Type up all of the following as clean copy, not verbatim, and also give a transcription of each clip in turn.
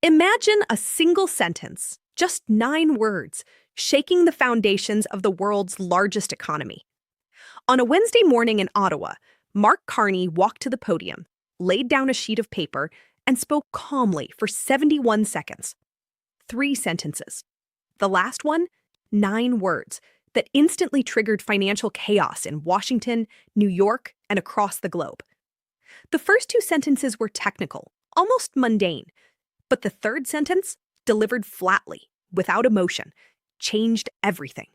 Imagine a single sentence, just 9 words, shaking the foundations of the world's largest economy. On a Wednesday morning in Ottawa, Mark Carney walked to the podium, laid down a sheet of paper, and spoke calmly for 71 seconds. 3 sentences. The last one, 9 words, that instantly triggered financial chaos in Washington, New York, and across the globe. The first 2 sentences were technical, almost mundane, but the third sentence, delivered flatly, without emotion, changed everything.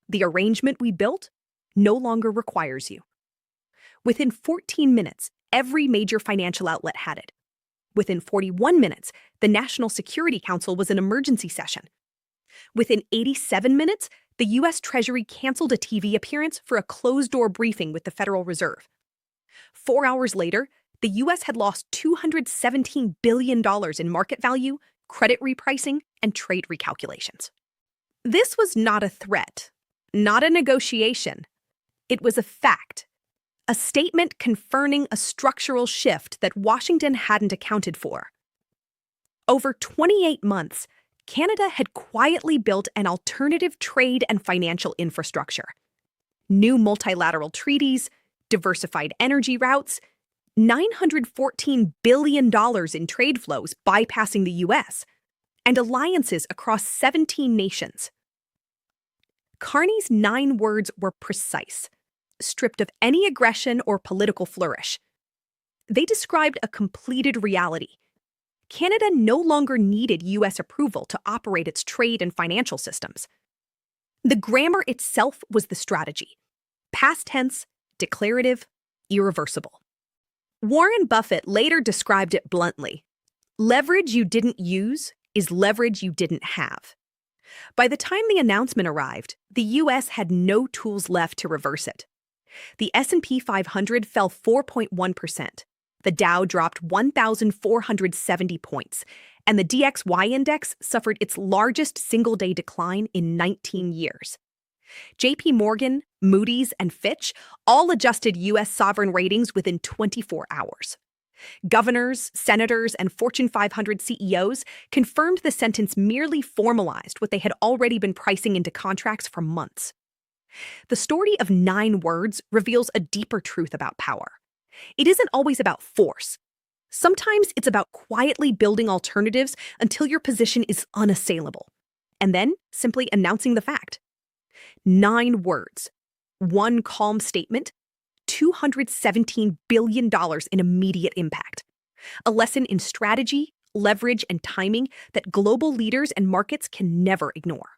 The arrangement we built no longer requires you. Within 14 minutes, every major financial outlet had it. Within 41 minutes, the National Security Council was in emergency session. Within 87 minutes, the U.S. Treasury canceled a TV appearance for a closed-door briefing with the Federal Reserve. 4 hours later, the U.S. had lost $217 billion in market value, credit repricing, and trade recalculations. This was not a threat, not a negotiation. It was a fact, a statement confirming a structural shift that Washington hadn't accounted for. Over 28 months, Canada had quietly built an alternative trade and financial infrastructure. New multilateral treaties, diversified energy routes, $914 billion in trade flows bypassing the U.S., and alliances across 17 nations. Carney's 9 words were precise, stripped of any aggression or political flourish. They described a completed reality. Canada no longer needed U.S. approval to operate its trade and financial systems. The grammar itself was the strategy. Past tense, declarative, irreversible. Warren Buffett later described it bluntly. Leverage you didn't use is leverage you didn't have. By the time the announcement arrived, the U.S. had no tools left to reverse it. The S&P 500 fell 4.1%. The Dow dropped 1,470 points, and the DXY index suffered its largest single-day decline in 19 years. JP Morgan, Moody's, and Fitch all adjusted U.S. sovereign ratings within 24 hours. Governors, senators, and Fortune 500 CEOs confirmed the sentence merely formalized what they had already been pricing into contracts for months. The story of 9 words reveals a deeper truth about power. It isn't always about force. Sometimes it's about quietly building alternatives until your position is unassailable, and then simply announcing the fact. 9 words, 1 calm statement, $217 billion in immediate impact. A lesson in strategy, leverage, and timing that global leaders and markets can never ignore.